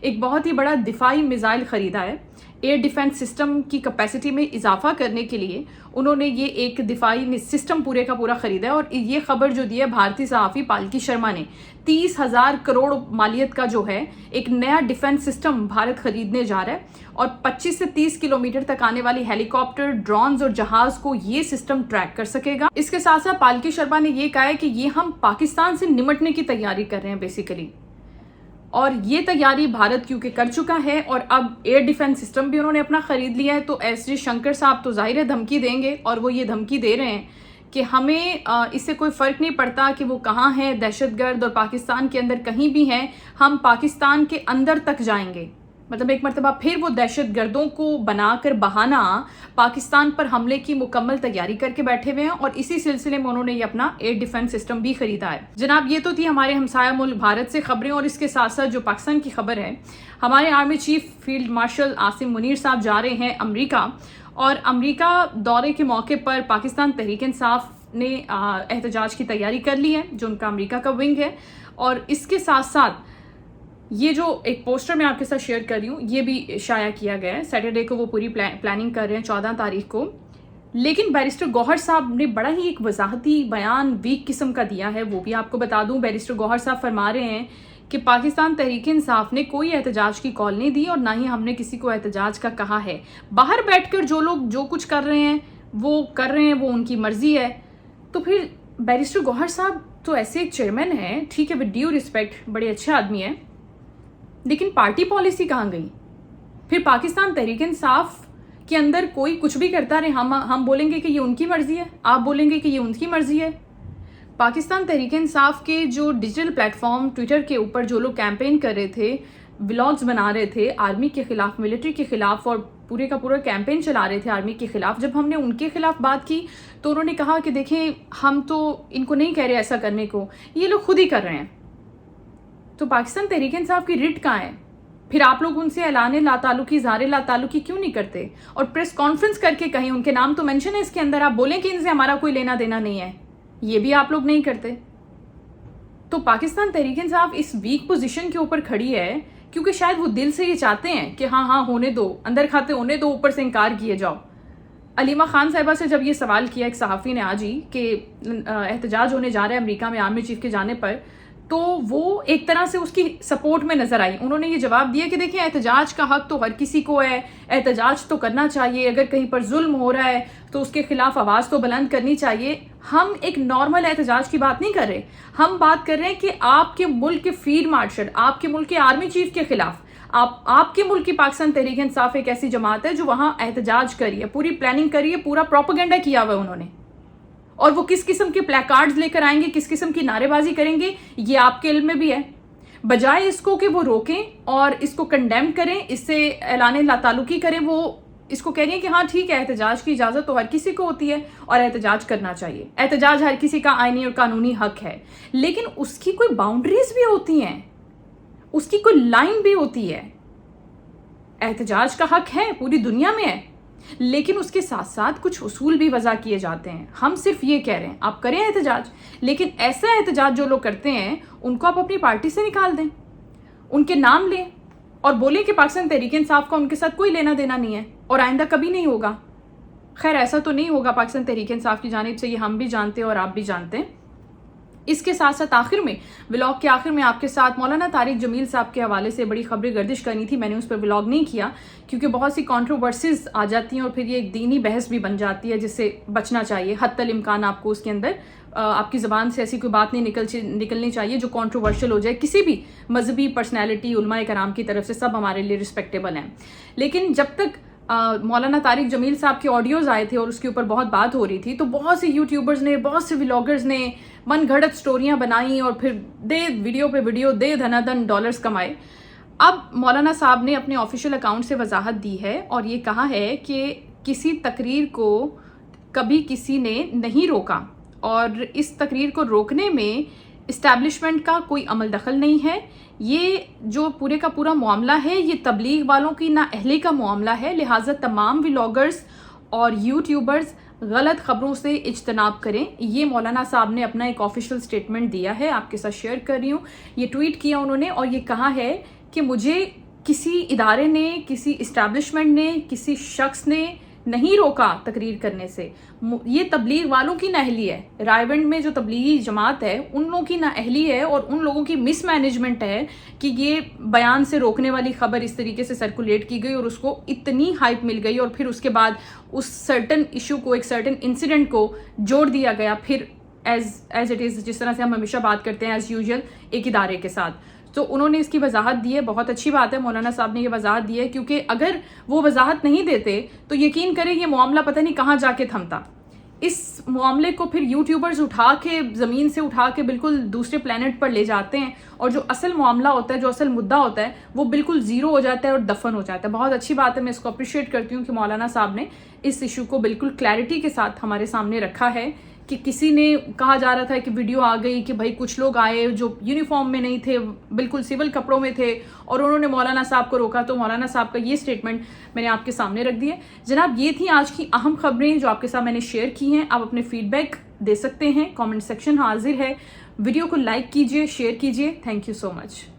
ایک بہت ہی بڑا دفاعی میزائل خریدا ہے. ایئر ڈیفنس سسٹم کی کیپیسٹی میں اضافہ کرنے کے لیے انہوں نے یہ ایک دفاعی سسٹم پورے کا پورا خریدا ہے. اور یہ خبر جو دی ہے بھارتی صحافی پالکی شرما نے, 30,000 کروڑ مالیت کا جو ہے ایک نیا ڈیفنس سسٹم بھارت خریدنے جا رہا ہے, اور 25 سے 30 کلومیٹر تک آنے والی ہیلی کاپٹر, ڈرونز اور جہاز کو یہ سسٹم ٹریک کر سکے گا. اس کے ساتھ ساتھ پالکی شرما نے یہ کہا ہے کہ یہ ہم پاکستان سے نمٹنے کی تیاری کر رہے ہیں بیسیکلی, اور یہ تیاری بھارت کیونکہ کر چکا ہے, اور اب ایئر ڈیفنس سسٹم بھی انہوں نے اپنا خرید لیا ہے. تو ایس جے شنکر صاحب تو ظاہر ہے دھمکی دیں گے, اور وہ یہ دھمکی دے رہے ہیں کہ ہمیں اس سے کوئی فرق نہیں پڑتا کہ وہ کہاں ہیں, دہشت گرد اور پاکستان کے اندر کہیں بھی ہیں, ہم پاکستان کے اندر تک جائیں گے. مطلب ایک مرتبہ پھر وہ دہشت گردوں کو بنا کر بہانہ پاکستان پر حملے کی مکمل تیاری کر کے بیٹھے ہوئے ہیں, اور اسی سلسلے میں انہوں نے یہ اپنا ایئر ڈیفنس سسٹم بھی خریدا ہے. جناب یہ تو تھی ہمارے ہمسایہ ملک بھارت سے خبریں, اور اس کے ساتھ ساتھ جو پاکستان کی خبر ہے, ہمارے army chief field marshal Asim Munir صاحب جا رہے ہیں امریکہ, اور امریکہ دورے کے موقع پر پاکستان تحریک انصاف نے احتجاج کی تیاری کر لی ہے, جو ان کا امریکہ کا ونگ ہے. اور اس کے ساتھ ساتھ یہ جو ایک پوسٹر میں آپ کے ساتھ شیئر کر رہی ہوں, یہ بھی شائع کیا گیا ہے. سیٹرڈے کو وہ پوری پلاننگ کر رہے ہیں, 14 تاریخ کو. لیکن بیرسٹر گوہر صاحب نے بڑا ہی ایک وضاحتی بیان ویک قسم کا دیا ہے, وہ بھی آپ کو بتا دوں. بیرسٹر گوہر صاحب فرما رہے ہیں کہ پاکستان تحریک انصاف نے کوئی احتجاج کی کال نہیں دی, اور نہ ہی ہم نے کسی کو احتجاج کا کہا ہے. باہر بیٹھ کر جو لوگ جو کچھ کر رہے ہیں وہ کر رہے ہیں, وہ ان کی مرضی ہے. تو پھر بیرسٹر گوہر صاحب تو ایسے ایک چیئرمین ہیں, ٹھیک ہے, ود ڈیو ریسپیکٹ, بڑے اچھے آدمی ہیں, لیکن پارٹی پالیسی کہاں گئی؟ پھر پاکستان تحریک انصاف کے اندر کوئی کچھ بھی کرتا رہے, ہم بولیں گے کہ یہ ان کی مرضی ہے, آپ بولیں گے کہ یہ ان کی مرضی ہے. پاکستان تحریک انصاف کے جو ڈیجیٹل پلیٹ فارم ٹویٹر کے اوپر جو لوگ کیمپین کر رہے تھے, ولاگز بنا رہے تھے آرمی کے خلاف, ملٹری کے خلاف, اور پورے کا پورا کیمپین چلا رہے تھے آرمی کے خلاف, جب ہم نے ان کے خلاف بات کی تو انہوں نے کہا کہ دیکھیں ہم تو ان کو نہیں کہہ رہے ایسا کرنے کو, یہ لوگ خود ہی کر رہے ہیں. تو پاکستان تحریک انصاف کی رٹ کہاں ہے؟ پھر آپ لوگ ان سے اعلان لا تعلقی, اظہار لا تعلقی کیوں نہیں کرتے, اور پریس کانفرنس کر کے کہیں, ان کے نام تو مینشن ہے اس کے اندر, آپ بولیں کہ ان سے ہمارا کوئی لینا دینا نہیں ہے, یہ بھی آپ لوگ نہیں کرتے. تو پاکستان تحریک انصاف اس ویک پوزیشن کے اوپر کھڑی ہے کیونکہ شاید وہ دل سے یہ چاہتے ہیں کہ ہاں ہونے دو, اندر کھاتے ہونے دو, اوپر سے انکار کیے جاؤ. علیمہ خان صاحبہ سے جب یہ سوال کیا ایک صحافی نے آج ہی کہ احتجاج ہونے جا رہا ہے امریکہ میں آرمی چیف کے جانے پر, تو وہ ایک طرح سے اس کی سپورٹ میں نظر آئی. انہوں نے یہ جواب دیا کہ دیکھیں احتجاج کا حق تو ہر کسی کو ہے, احتجاج تو کرنا چاہیے, اگر کہیں پر ظلم ہو رہا ہے تو اس کے خلاف آواز تو بلند کرنی چاہیے. ہم ایک نارمل احتجاج کی بات نہیں کر رہے, ہم بات کر رہے ہیں کہ آپ کے ملک کے فیلڈ مارشل, آپ کے ملک کے آرمی چیف کے خلاف, آپ کے ملک کی پاکستان تحریک انصاف ایک ایسی جماعت ہے جو وہاں احتجاج کری ہے, پوری پلاننگ کری ہے, پورا پروپیگنڈا کیا ہوا ہے انہوں نے, اور وہ کس قسم کے پلیک کارڈز لے کر آئیں گے, کس قسم کی نعرے بازی کریں گے, یہ آپ کے علم میں بھی ہے. بجائے اس کو کہ وہ روکیں اور اس کو کنڈیم کریں, اس سے اعلان لا تعلقی کریں, وہ اس کو کہہ رہی ہیں کہ ہاں ٹھیک ہے احتجاج کی اجازت تو ہر کسی کو ہوتی ہے اور احتجاج کرنا چاہیے, احتجاج ہر کسی کا آئینی اور قانونی حق ہے, لیکن اس کی کوئی باؤنڈریز بھی ہوتی ہیں, اس کی کوئی لائن بھی ہوتی ہے. احتجاج کا حق ہے, پوری دنیا میں ہے, لیکن اس کے ساتھ ساتھ کچھ اصول بھی وضع کیے جاتے ہیں. ہم صرف یہ کہہ رہے ہیں آپ کریں احتجاج, لیکن ایسا احتجاج جو لوگ کرتے ہیں ان کو آپ اپنی پارٹی سے نکال دیں, ان کے نام لیں اور بولیں کہ پاکستان تحریک انصاف کا ان کے ساتھ کوئی لینا دینا نہیں ہے اور آئندہ کبھی نہیں ہوگا. خیر ایسا تو نہیں ہوگا پاکستان تحریک انصاف کی جانب سے, یہ ہم بھی جانتے ہیں اور آپ بھی جانتے ہیں. اس کے ساتھ ساتھ آخر میں, ولاگ کے آخر میں آپ کے ساتھ مولانا طارق جمیل صاحب کے حوالے سے بڑی خبریں گردش کرنی تھی, میں نے اس پر ولاگ نہیں کیا کیونکہ بہت سی کانٹروورسیز آ جاتی ہیں اور پھر یہ ایک دینی بحث بھی بن جاتی ہے جس سے بچنا چاہیے. حتی الامکان آپ کو اس کے اندر آپ کی زبان سے ایسی کوئی بات نہیں نکلنی چاہیے جو کانٹروورشل ہو جائے کسی بھی مذہبی پرسنالٹی, علماء کرام کی طرف سے, سب ہمارے لیے رسپیکٹیبل ہیں. لیکن جب تک مولانا طارق جمیل صاحب کے آڈیوز آئے تھے اور اس کے اوپر بہت بات ہو رہی تھی تو بہت سے یوٹیوبرز نے, بہت سے ولاگرز نے من گھڑت سٹوریاں بنائیں اور پھر ویڈیو پہ ویڈیو دھنا دھن ڈالرز کمائے. اب مولانا صاحب نے اپنے آفیشیل اکاؤنٹ سے وضاحت دی ہے اور یہ کہا ہے کہ کسی تقریر کو کبھی کسی نے نہیں روکا اور اس تقریر کو روکنے میں اسٹیبلشمنٹ کا کوئی عمل دخل نہیں ہے. یہ جو پورے کا پورا معاملہ ہے یہ تبلیغ والوں کی نااہلی کا معاملہ ہے, لہٰذا تمام ولاگرز اور یوٹیوبرز غلط خبروں سے اجتناب کریں. یہ مولانا صاحب نے اپنا ایک آفیشیل سٹیٹمنٹ دیا ہے, آپ کے ساتھ شیئر کر رہی ہوں. یہ ٹویٹ کیا انہوں نے اور یہ کہا ہے کہ مجھے کسی ادارے نے, کسی اسٹیبلشمنٹ نے, کسی شخص نے نہیں روکا تقریر کرنے سے. یہ تبلیغ والوں کی نااہلی ہے. رائے گنج میں جو تبلیغی جماعت ہے ان لوگوں کی نااہلی ہے اور ان لوگوں کی مس مینجمنٹ ہے کہ یہ بیان سے روکنے والی خبر اس طریقے سے سرکولیٹ کی گئی اور اس کو اتنی ہائپ مل گئی, اور پھر اس کے بعد اس سرٹن ایشو کو, ایک سرٹن انسیڈنٹ کو جوڑ دیا گیا پھر ایز اٹ از, جس طرح سے ہم ہمیشہ بات کرتے ہیں ایز یوزول ایک ادارے کے ساتھ. تو انہوں نے اس کی وضاحت دی ہے, بہت اچھی بات ہے مولانا صاحب نے یہ وضاحت دی ہے, کیونکہ اگر وہ وضاحت نہیں دیتے تو یقین کریں یہ معاملہ پتہ نہیں کہاں جا کے تھمتا. اس معاملے کو پھر یوٹیوبرز اٹھا کے, زمین سے اٹھا کے بالکل دوسرے پلانٹ پر لے جاتے ہیں, اور جو اصل معاملہ ہوتا ہے, جو اصل مدعا ہوتا ہے, وہ بالکل زیرو ہو جاتا ہے اور دفن ہو جاتا ہے. بہت اچھی بات ہے, میں اس کو اپریشیٹ کرتی ہوں کہ مولانا صاحب نے اس ایشو کو بالکل کلیئرٹی کے ساتھ ہمارے سامنے رکھا ہے. کہ کسی نے کہا جا رہا تھا کہ ویڈیو آ گئی کہ بھائی کچھ لوگ آئے جو یونیفارم میں نہیں تھے, بالکل سول کپڑوں میں تھے, اور انہوں نے مولانا صاحب کو روکا. تو مولانا صاحب کا یہ سٹیٹمنٹ میں نے آپ کے سامنے رکھ دی ہے. جناب یہ تھی آج کی اہم خبریں جو آپ کے ساتھ میں نے شیئر کی ہیں. آپ اپنے فیڈ بیک دے سکتے ہیں, کامنٹ سیکشن حاضر ہے. ویڈیو کو لائک کیجئے, شیئر کیجئے. Thank you so much.